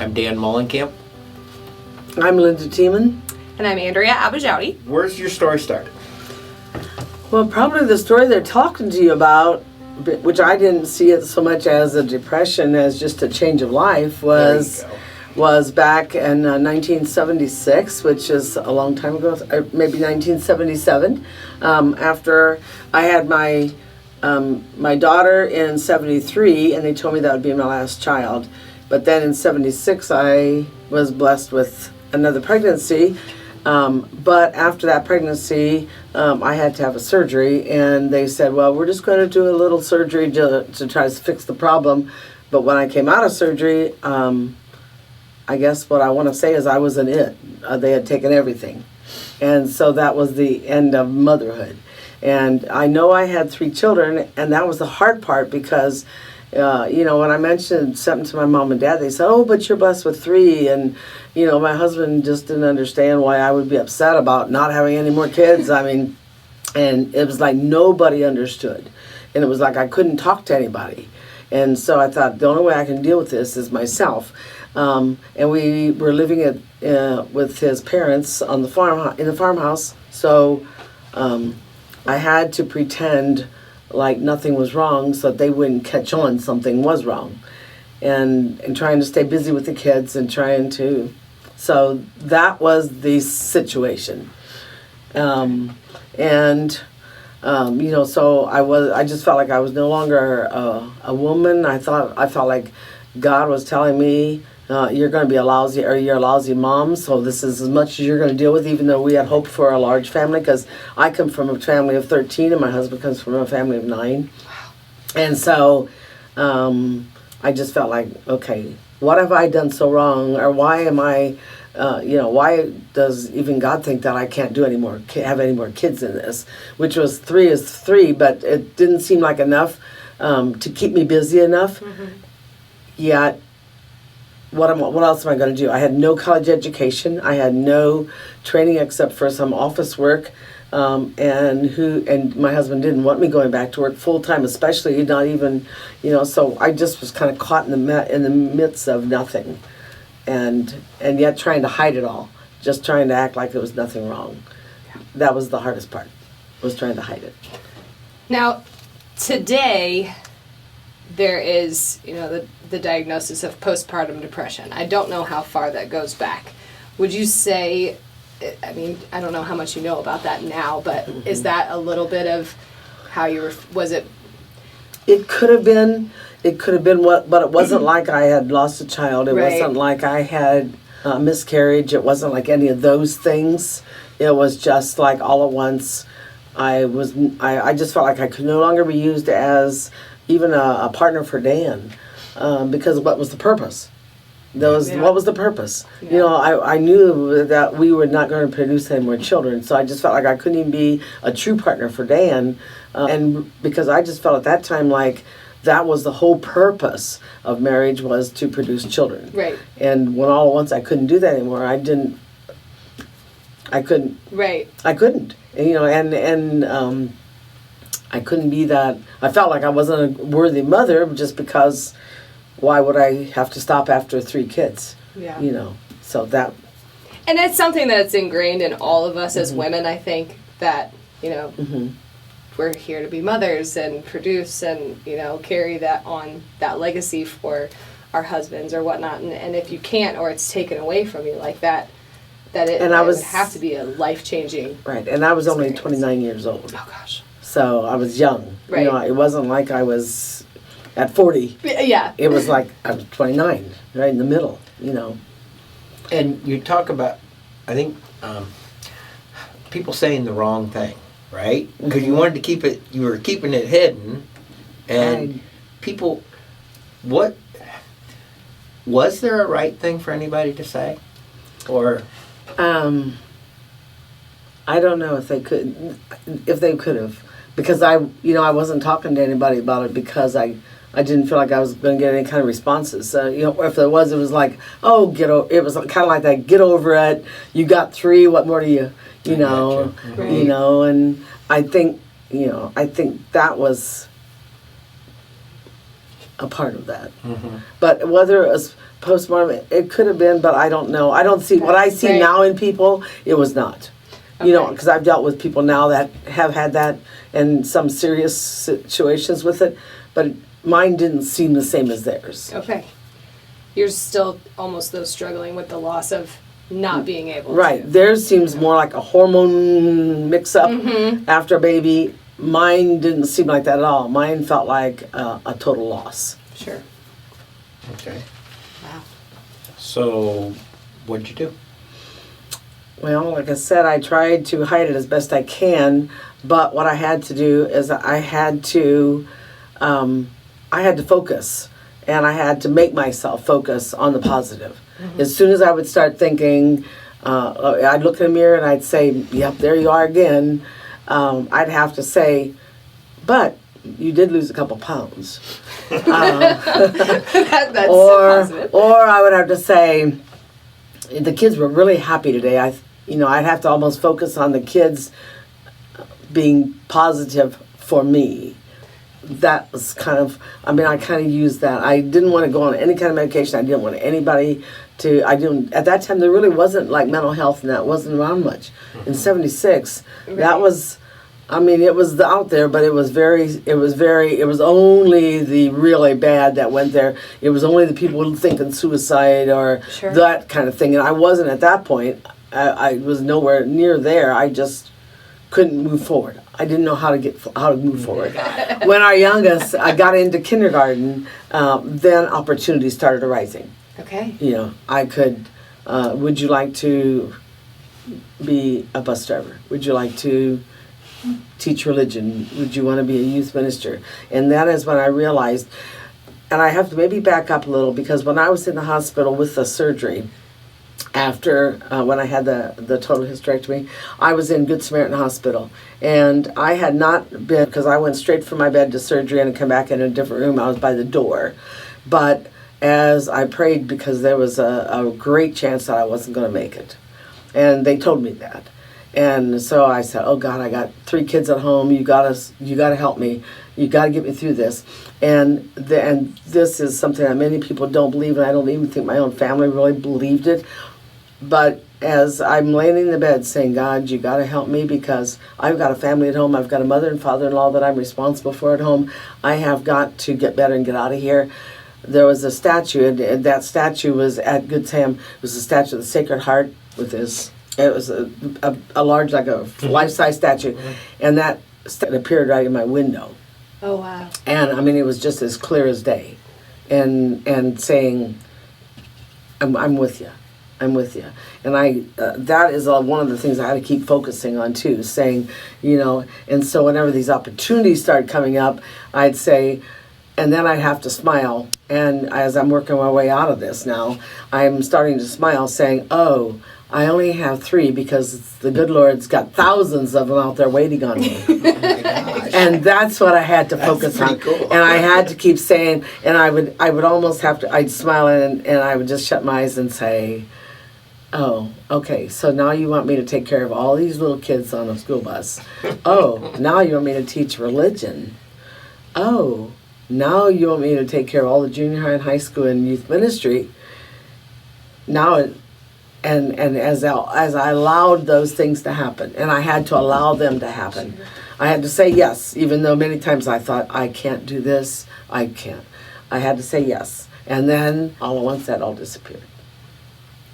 I'm Dan Mullenkamp. I'm Linda Thieman. And I'm Andrea Abajouti. Where's your story start? Well, probably the story they're talking to you about, which I didn't see it so much as a depression as just a change of life, was back in 1976, which is a long time ago, maybe 1977. After I had my daughter in 73, and they told me that would be my last child. But then in 76, I was blessed with another pregnancy. But after that pregnancy, I had to have a surgery, and they said, well, we're just going to do a little surgery to try to fix the problem. But when I came out of surgery, I guess what I want to say is I wasn't it. They had taken everything. And so that was the end of motherhood. And I know I had 3 children, and that was the hard part because, when I mentioned something to my mom and dad, they said, oh, but you're blessed with 3. And, my husband just didn't understand why I would be upset about not having any more kids. And it was like nobody understood. And it was like I couldn't talk to anybody. And so I thought the only way I can deal with this is myself. And we were living with his parents on the farmhouse. So I had to pretend like nothing was wrong so that they wouldn't catch on something was wrong. And trying to stay busy with the kids and so that was the situation. So I just felt like I was no longer a woman. I felt like God was telling me, you're going to be you're a lousy mom, so this is as much as you're going to deal with, even though we had hoped for a large family, because I come from a family of 13 and my husband comes from a family of 9. And so I just felt like, okay, what have I done so wrong, or why am I, why does even God think that I can't do have any more kids in this? Which was 3 is 3, but it didn't seem like enough to keep me busy enough. Mm-hmm. Yet, what else am I going to do? I had no college education. I had no training except for some office work, and my husband didn't want me going back to work full time, especially not even, So I just was kind of caught in the midst of nothing, and yet trying to hide it all, just trying to act like there was nothing wrong. Yeah. That was the hardest part, was trying to hide it. Now, today, there is, the diagnosis of postpartum depression. I don't know how far that goes back. Would you say, I don't know how much you know about that now, but mm-hmm. Is that a little bit of how was it? It could have been but it wasn't like I had lost a child. It right. wasn't like I had a miscarriage. It wasn't like any of those things. It was just like all at once, I just felt like I could no longer be used as even a partner for Dan, because what was the purpose? What was the purpose? Yeah. I knew that we were not going to produce any more children, so I just felt like I couldn't even be a true partner for Dan, and because I just felt at that time like that was the whole purpose of marriage, was to produce children. Right. And when all at once I couldn't do that anymore, I couldn't. Right. I couldn't. And I couldn't be that. I felt like I wasn't a worthy mother just because why would I have to stop after 3 kids? Yeah. So that. And it's something that's ingrained in all of us mm-hmm. as women, I think, that, mm-hmm. we're here to be mothers and produce and, carry that on, that legacy for our husbands or whatnot. And if you can't, or it's taken away from you like that, it would have to be a life-changing. Right. And I was only 29 years old. Oh, gosh. So I was young. Right. It wasn't like I was at 40. Yeah. It was like I was 29, right in the middle, And you talk about, I think, people saying the wrong thing, right? Because mm-hmm. you wanted to keep it, you were keeping it hidden, and people, was there a right thing for anybody to say? Or? I don't know if they could have. Because I wasn't talking to anybody about it because I didn't feel like I was going to get any kind of responses. If there was, it was like, oh, it was kind of like that, get over it. You got 3, what more do you know? Right. And I think that was a part of that. But whether it was postpartum, it could have been, but I don't know. I don't see what I see Right. now in people. It was not. You know, Okay. because I've dealt with people now that have had that and some serious situations with it, but mine didn't seem the same as theirs. Okay. You're still almost though struggling with the loss of not being able Right. to. Theirs seems more like a hormone mix-up after a baby. Mine didn't seem like that at all. Mine felt like a total loss. Sure. Okay. Wow. So, what'd you do? Well, like I said, I tried to hide it as best I can, but what I had to do is I had to focus, and I had to make myself focus on the positive. As soon as I would start thinking, I'd look in the mirror and I'd say, "Yep, there you are again." I'd have to say, "But you did lose a couple pounds." That's or positive. or I would have to say, "The kids were really happy today." I'd have to almost focus on the kids being positive for me. That was kind of, I kind of used that. I didn't want to go on any kind of medication. I didn't want anybody to, at that time there really wasn't like mental health and that wasn't around much. In 76, that was, it was out there, but it was only the really bad that went there. It was only the people thinking suicide or Sure. that kind of thing. And I wasn't at that point. I was nowhere near there. I just couldn't move forward. I didn't know how to move forward. When our youngest got into kindergarten, then opportunities started arising. Okay. You know, I could. Would you like to be a bus driver? Would you like to teach religion? Would you want to be a youth minister? And that is when I realized. And I have to maybe back up a little because when I was in the hospital with the surgery. After when I had the total hysterectomy, I was in Good Samaritan Hospital, and I had not been, because I went straight from my bed to surgery and come back in a different room. I was by the door, but as I prayed, because there was a great chance that I wasn't going to make it, and they told me that, and so I said, "Oh God, I got 3 kids at home. You gotta help me. You gotta get me through this." And this is something that many people don't believe, and I don't even think my own family really believed it. But as I'm laying in the bed saying, "God, you got to help me because I've got a family at home. I've got a mother and father-in-law that I'm responsible for at home. I have got to get better and get out of here." There was a statue, and that statue was at Good Sam. It was a statue of the Sacred Heart with this. It was a large, like a life-size statue, and that appeared right in my window. Oh wow. And it was just as clear as day, and saying, "I'm with you. I'm with you." And that is one of the things I had to keep focusing on too, saying, and so whenever these opportunities started coming up, I'd say, and then I'd have to smile. And as I'm working my way out of this now, I'm starting to smile saying, "Oh, I only have 3 because the good Lord's got thousands of them out there waiting on me." Oh my gosh. And that's what I had to focus on. pretty cool. And I had to keep saying, and I would almost have to, I'd smile and I would just shut my eyes and say, "Oh, okay, so now you want me to take care of all these little kids on a school bus. Oh, now you want me to teach religion. Oh, now you want me to take care of all the junior high and high school and youth ministry." Now, and as I allowed those things to happen, and I had to allow them to happen. I had to say yes, even though many times I thought, "I can't do this, I can't." I had to say yes. And then all at once that all disappeared.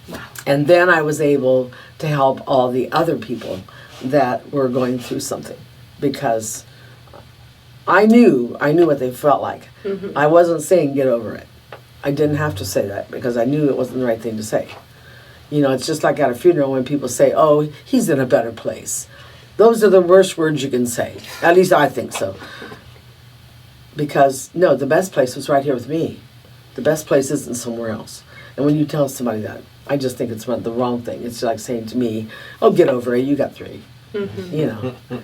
Wow. And then I was able to help all the other people that were going through something, because I knew what they felt like. Mm-hmm. I wasn't saying get over it. I didn't have to say that because I knew it wasn't the right thing to say. It's just like at a funeral when people say, "Oh, he's in a better place." Those are the worst words you can say. At least I think so. Because, no, the best place was right here with me. The best place isn't somewhere else. And when you tell somebody that, I just think it's the wrong thing. It's like saying to me, "Oh, get over it, you got 3. Mm-hmm.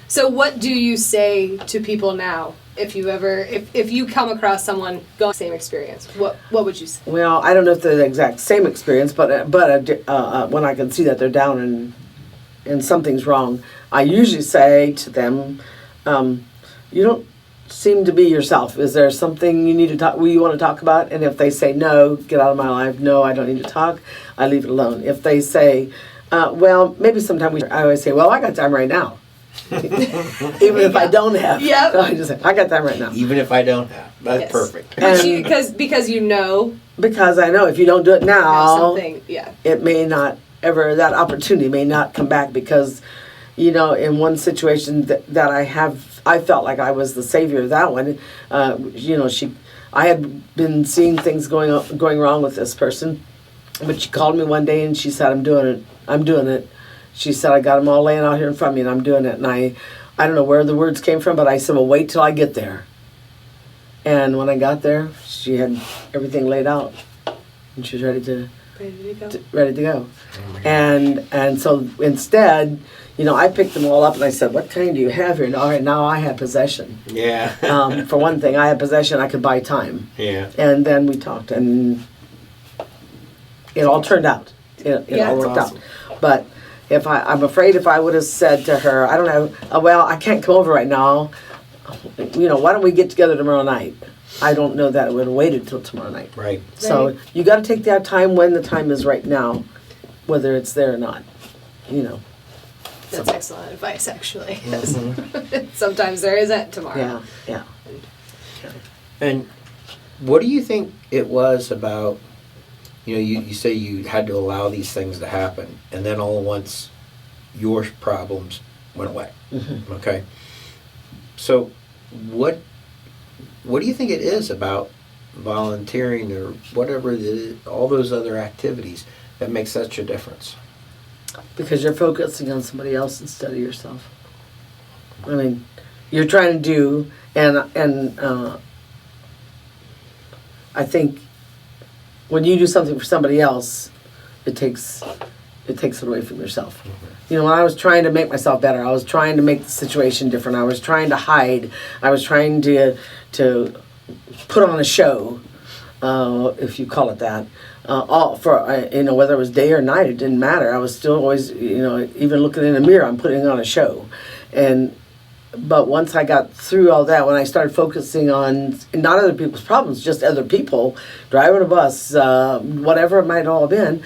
So what do you say to people now? If you come across someone going the same experience, what would you say? Well, I don't know if they're the exact same experience, but when I can see that they're down and something's wrong, I usually say to them, you seem to be yourself. Is there something you want to talk about? And if they say no, get out of my life. No, I don't need to talk. I leave it alone. If they say, well, maybe sometime I always say, well, I got time right now. Even if I don't have. Yep. I just say, I got time right now. Even if I don't have. That's perfect. Because you know. Because I know if you don't do it now, something, it may not ever, that opportunity may not come back because, in one situation that I felt like I was the savior of that one. I had been seeing things going wrong with this person, but she called me one day and she said, I'm doing it. She said, I got them all laying out here in front of me and I'm doing it. And I don't know where the words came from, but I said, well, wait till I get there. And when I got there, she had everything laid out and she was ready to go. Oh, and so instead, I picked them all up and I said, what kind do you have here? All right, now I have possession. Yeah. For one thing, I had possession. I could buy time. Yeah. And then we talked and it all turned out. It all worked out. But I'm afraid if I would have said to her, I don't know, well, I can't come over right now. Why don't we get together tomorrow night? I don't know that it would have waited till tomorrow night. Right. So you got to take that time when the time is right now, whether it's there or not. That's excellent advice, actually. Sometimes there isn't tomorrow. Yeah. And what do you think it was about? You say you had to allow these things to happen, and then all at once, your problems went away. Mm-hmm. Okay. So, what do you think it is about volunteering or whatever it is, all those other activities that makes such a difference? Because you're focusing on somebody else instead of yourself. I mean, you're trying to do, and I think when you do something for somebody else, it takes it away from yourself. Mm-hmm. When I was trying to make myself better, I was trying to make the situation different. I was trying to hide. I was trying to put on a show, if you call it that. Whether it was day or night, it didn't matter. I was still always, even looking in a mirror, I'm putting on a show. But once I got through all that, when I started focusing on not other people's problems, just other people, driving a bus, whatever it might all have been,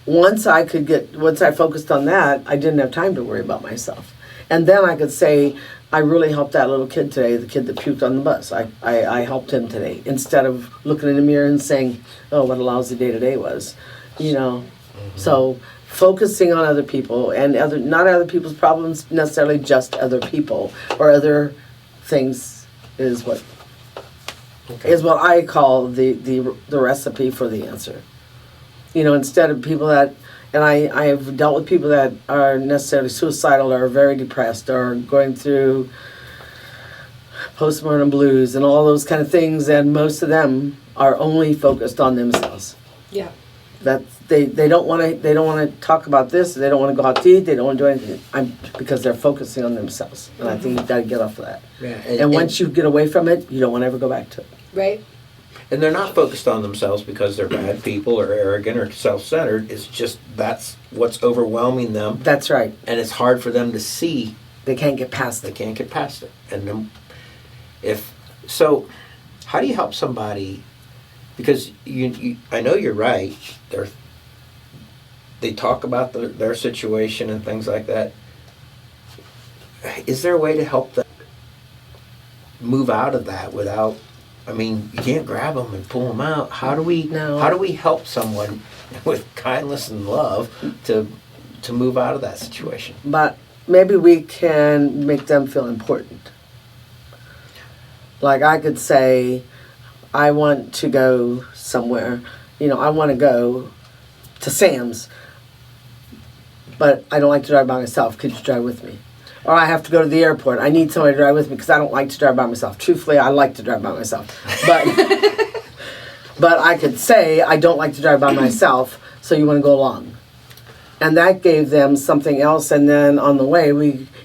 once I focused on that, I didn't have time to worry about myself. And then I could say, I really helped that little kid today, the kid that puked on the bus. I helped him today, instead of looking in the mirror and saying, oh, what a lousy day today was. Mm-hmm. So focusing on other people and not other people's problems, necessarily just other people or other things is what I call the recipe for the answer. Instead of people that, and I have dealt with people that are necessarily suicidal or very depressed or going through postpartum blues and all those kind of things, and most of them are only focused on themselves. Yeah. That they don't want to talk about this. They don't want to go out to eat. They don't want to do anything. Because they're focusing on themselves, and I think you've got to get off of that. Yeah. And once you get away from it, you don't want to ever go back to it. Right. And they're not focused on themselves because they're bad people or arrogant or self-centered. It's just that's what's overwhelming them. That's right. And it's hard for them to see. They can't get past it. They can't get past it. And then how do you help somebody? Because I know you're right. They talk about their situation and things like that. Is there a way to help them move out of that without? I mean, you can't grab them and pull them out. How do we help someone with kindness and love to move out of that situation? But maybe we can make them feel important. Like I could say, I want to go somewhere. I want to go to Sam's, but I don't like to drive by myself. Could you drive with me? Or I have to go to the airport. I need somebody to drive with me because I don't like to drive by myself. Truthfully, I like to drive by myself. But I could say, I don't like to drive by myself, so you want to go along. And that gave them something else. And then on the way,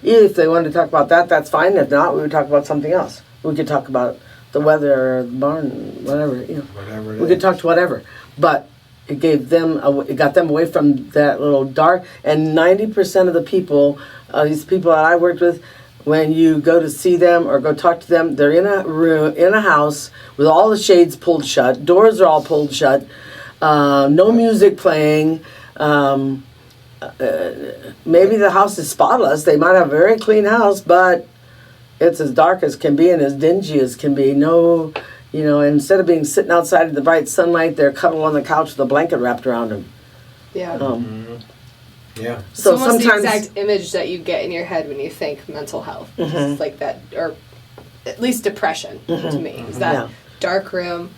if they wanted to talk about that, that's fine. If not, we would talk about something else. We could talk about the weather or the barn, whatever. Whatever we could talk to whatever. But it got them away from that little dark. And 90% of the people, these people that I worked with, when you go to see them or go talk to them, they're in a room, in a house with all the shades pulled shut, doors are all pulled shut, no music playing. Maybe the house is spotless. They might have a very clean house, but it's as dark as can be and as dingy as can be. No, instead of being sitting outside in the bright sunlight, they're cuddled on the couch with a blanket wrapped around them. Yeah. Yeah. So it's almost sometimes the exact image that you get in your head when you think mental health. It's like that, or at least depression to me. Is that dark room,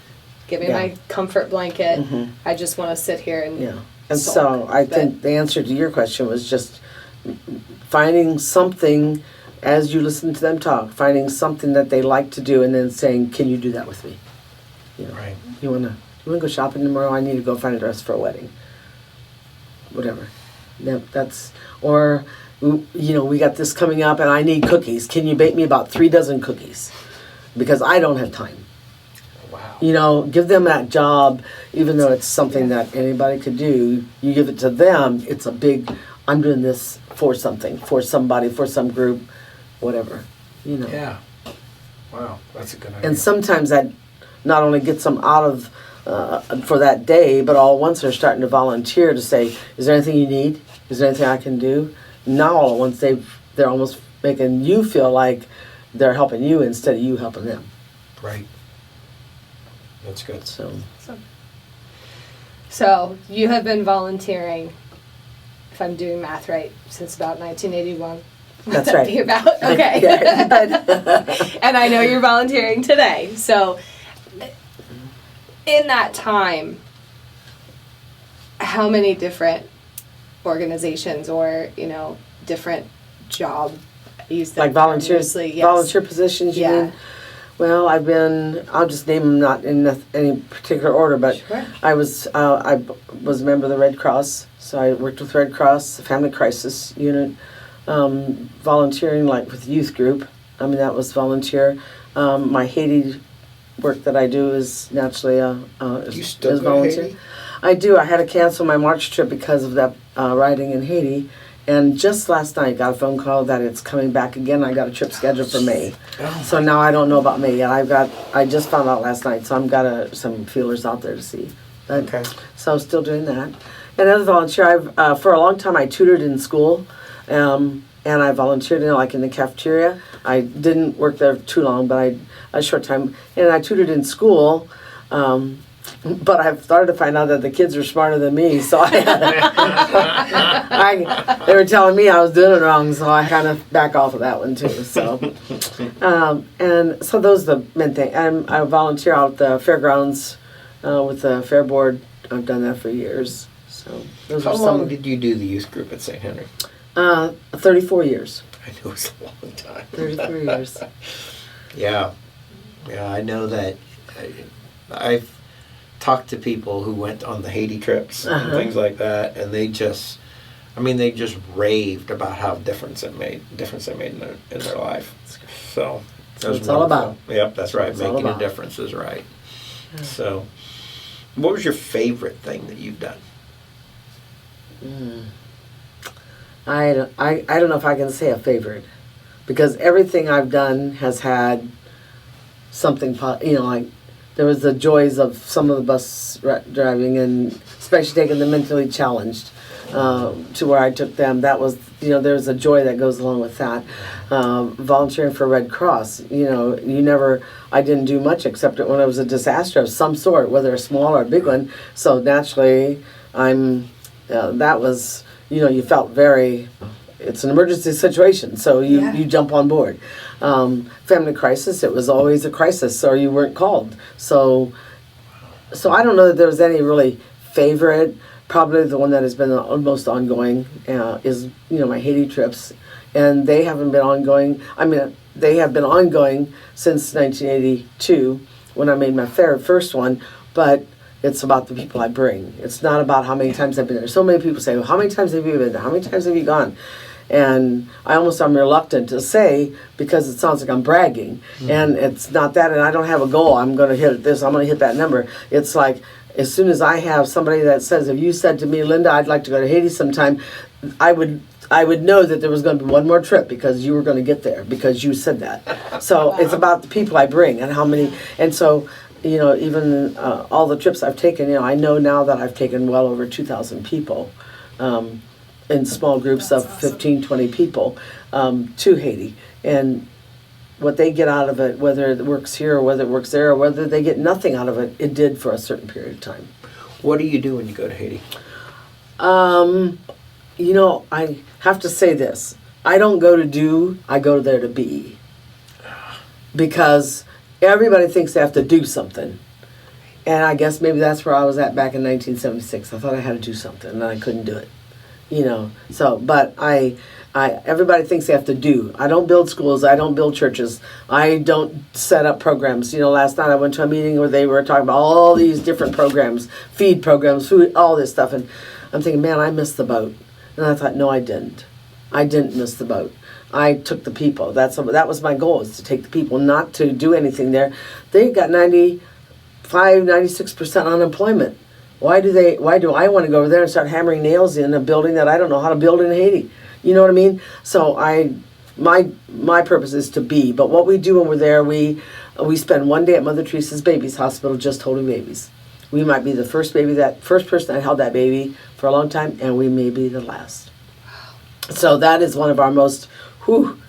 give me my comfort blanket. I just want to sit here and And sulk. so I think the answer to your question was just finding something as you listen to them talk, finding something that they like to do, and then saying, "Can you do that with me? Right. You wanna go shopping tomorrow? I need to go find a dress for a wedding. Whatever. That's or we got this coming up, and I need cookies. Can you bake me about 3 dozen cookies? Because I don't have time." Wow. Give them that job, even though it's something that anybody could do. You give it to them, it's a big, I'm doing this for something, for somebody, for some group, whatever, Yeah. Wow, that's a good idea. And sometimes that not only gets them out of, for that day, but all at once they're starting to volunteer to say, is there anything you need? Is there anything I can do? Now all at once they're almost making you feel like they're helping you instead of you helping them. Right. That's good. So you have been volunteering, if I'm doing math right, since about 1981. That's right. Be about? Okay. And I know you're volunteering today. So in that time, how many different organizations or, different job use them Like volunteers, yes. volunteer positions, you mean? Well, I'll just name them, not in any particular order, but Sure. I was a member of the Red Cross, so I worked with Red Cross, the Family Crisis Unit, volunteering like with youth group. That was volunteer. My Haiti work that I do is naturally You still is go to volunteer. Haiti? I do. I had to cancel my March trip because of that riding in Haiti. And just last night, got a phone call that it's coming back again. I got a trip scheduled for May. Oh. So now I don't know about May yet. I just found out last night, so I've got some feelers out there to see. But, Okay. So I'm still doing that. And as a volunteer, for a long time I tutored in school, and I volunteered in the cafeteria. I didn't work there too long, but a short time. And I tutored in school. But I've started to find out that the kids are smarter than me, so they were telling me I was doing it wrong, so I kind of back off of that one too. So, and so those are the main thing. And I volunteer out at the fairgrounds with the fair board. I've done that for years. So those How are long some. did you do the youth group at St. Henry? 34 years. I know it's a long time. 33 years. Yeah. Yeah, I know that. I've talked to people who went on the Haiti trips and things like that, and they just raved about how difference they made in their life. So That's what it's all about. Yep, that's right. It's all Making a about. difference is right. Yeah. So, what was your favorite thing that you've done? I don't know if I can say a favorite, because everything I've done has had something, like there was the joys of some of the bus driving, and especially taking the mentally challenged to where I took them. That was, there's a joy that goes along with that. Volunteering for Red Cross, I didn't do much except when it was a disaster of some sort, whether a small or a big one. So naturally, that was, you felt it's an emergency situation, so you jump on board. Family crisis, it was always a crisis, or you weren't called. So I don't know that there was any really favorite. Probably the one that has been the most ongoing is, my Haiti trips. And they haven't been ongoing. They have been ongoing since 1982 when I made my first one, but it's about the people I bring. It's not about how many times I've been there. So many people say, well, how many times have you been there? How many times have you gone? And I'm reluctant to say, because it sounds like I'm bragging. And it's not that, and I don't have a goal. I'm going to hit this, I'm going to hit that number. It's like, as soon as I have somebody that says, if you said to me, Linda, I'd like to go to Haiti sometime, I would I would know that there was going to be one more trip because you were going to get there because you said that. So it's about the people I bring and how many. And so, even all the trips I've taken, I know now that I've taken well over 2,000 people in small groups of 15, 20 people to Haiti. And what they get out of it, whether it works here or whether it works there or whether they get nothing out of it, it did for a certain period of time. What do you do when you go to Haiti? I have to say this. I don't go to do, I go there to be. Because everybody thinks they have to do something. And I guess maybe that's where I was at back in 1976. I thought I had to do something and I couldn't do it. But everybody thinks they have to do. I don't build schools. I don't build churches. I don't set up programs. Last night I went to a meeting where they were talking about all these different programs, feed programs, food, all this stuff. And I'm thinking, man, I missed the boat. And I thought, no, I didn't. I didn't miss the boat. I took the people. That was my goal, is to take the people, not to do anything there. They got 96% unemployment. Why do I want to go over there and start hammering nails in a building that I don't know how to build in Haiti? You know what I mean? So my purpose is to be. But what we do when we're there, we spend one day at Mother Teresa's Babies Hospital just holding babies. We might be the first person that held that baby for a long time, and we may be the last. So that is one of our most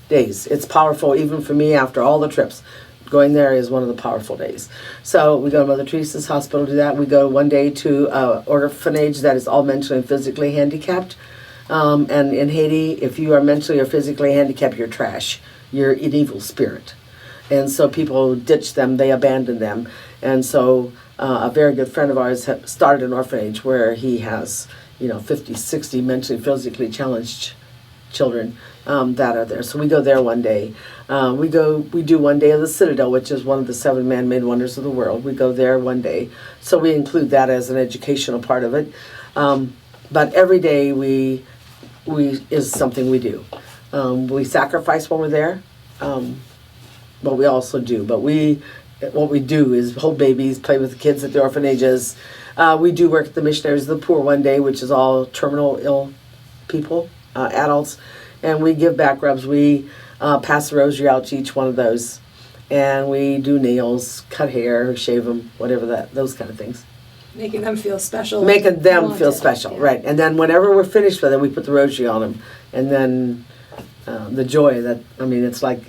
days. It's powerful even for me after all the trips. Going there is one of the powerful days. So we go to Mother Teresa's Hospital to do that. We go one day to an orphanage that is all mentally and physically handicapped. And in Haiti, if you are mentally or physically handicapped, you're trash. You're an evil spirit. And so people ditch them, they abandon them. And so a very good friend of ours started an orphanage where he has, 50, 60 mentally, physically challenged children that are there. So we go there one day. We do one day of the Citadel, which is one of the 7 man-made wonders of the world. We go there one day. So we include that as an educational part of it. But every day we is something we do. We sacrifice when we're there, but we also do. But what we do is hold babies, play with the kids at the orphanages. We do work at the Missionaries of the Poor one day, which is all terminal ill people, adults, and we give back rubs. We pass the rosary out to each one of those, and we do nails, cut hair, shave them, whatever those kind of things. Making them feel special. Making them feel special, yeah. Right. And then whenever we're finished with it, we put the rosary on them. And then the joy it's like,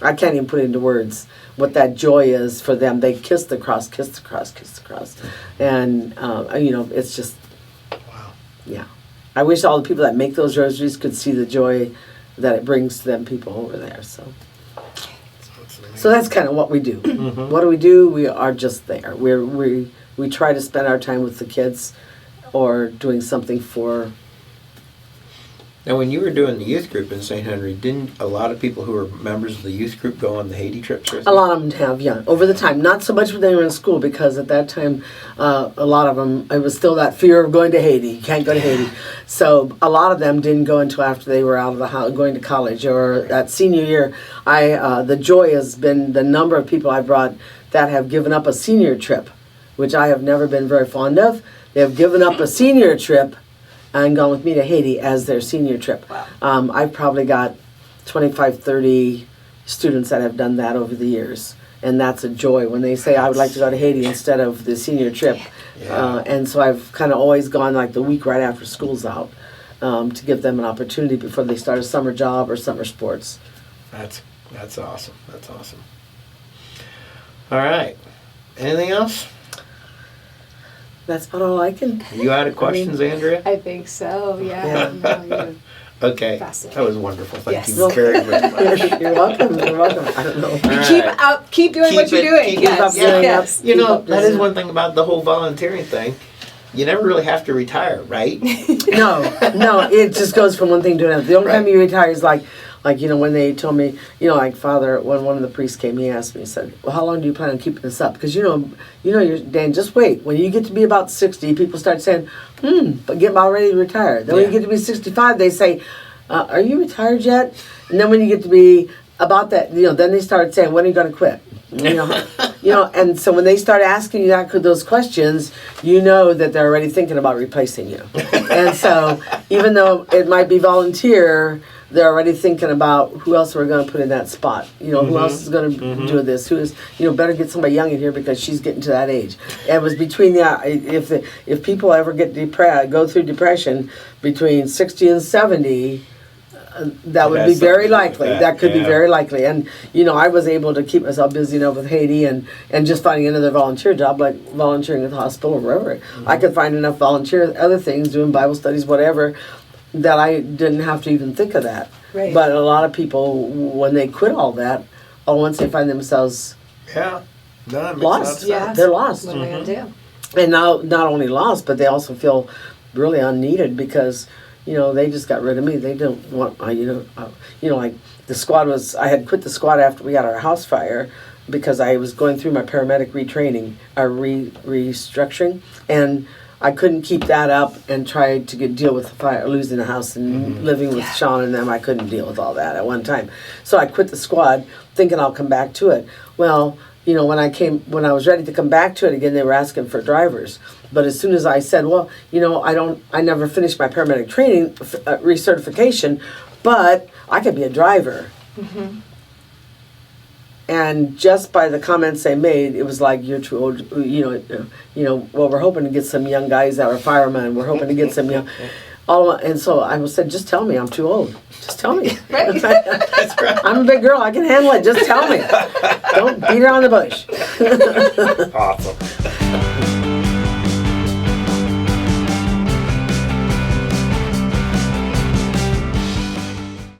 I can't even put it into words what that joy is for them. They kiss the cross. And, it's just, wow. Yeah. I wish all the people that make those rosaries could see the joy that it brings to them people over there. So that's kind of what we do. Mm-hmm. What do? We are just there. We try to spend our time with the kids or doing something for... Now, when you were doing the youth group in St. Henry, didn't a lot of people who were members of the youth group go on the Haiti trips? A lot of them have, yeah, over the time. Not so much when they were in school, because at that time, a lot of them, it was still that fear of going to Haiti. You can't go to Haiti. So a lot of them didn't go until after they were out of the house, going to college, or that senior year. The joy has been the number of people I brought that have given up a senior trip, which I have never been very fond of. They have given up a senior trip and gone with me to Haiti as their senior trip. Wow. I've probably got 25, 30 students that have done that over the years. And that's a joy when they say, I would like to go to Haiti instead of the senior trip. Yeah. And so I've kind of always gone like the week right after school's out to give them an opportunity before they start a summer job or summer sports. That's awesome. That's awesome. All right. Anything else? That's about all I can. You out of questions, Andrea? I think so, yeah. No, okay. That was wonderful. Thank you very, very much. You're welcome. I don't know. Keep doing what you're doing. Yes. You know, that is one thing about the whole volunteering thing. You never really have to retire, right? No. It just goes from one thing to another. The only time you retire is like, when they told me, like Father, when one of the priests came, he asked me, he said, well, how long do you plan on keeping this up? Because, Dan, just wait. When you get to be about 60, people start saying, but get about ready to retire. Then when you get to be 65, they say, are you retired yet? And then when you get to be about that, then they start saying, when are you going to quit? And so when they start asking you those questions, you know that they're already thinking about replacing you. And so even though it might be volunteer, they're already thinking about who else we're going to put in that spot. Who else is going to do this? Who is, better get somebody young in here because she's getting to that age. And it was between if people ever get go through depression between 60 and 70. That would be very likely. That could be very likely. And, I was able to keep myself busy enough with Haiti and just finding another volunteer job, like volunteering at the hospital or wherever. I could find enough other things, doing Bible studies, whatever, that I didn't have to even think of that. Right. But a lot of people, when they quit all that, once they find themselves lost, they're lost. What am I going to do? And now, not only lost, but they also feel really unneeded because they just got rid of me. They don't want, like the squad I had quit the squad after we got our house fire because I was going through my paramedic retraining, restructuring, and I couldn't keep that up and try to deal with the fire, losing the house and living with Sean and them. I couldn't deal with all that at one time. So I quit the squad thinking I'll come back to it. Well, when I was ready to come back to it again, they were asking for drivers. But as soon as I said, well, I never finished my paramedic training, recertification, but I could be a driver. Mm-hmm. And just by the comments they made, it was like, you're too old, well, we're hoping to get some young guys that are firemen. We're hoping to get some young... And so I said, just tell me I'm too old. Just tell me. Right. That's right. I'm a big girl. I can handle it. Just tell me. Don't beat around the bush. Awesome.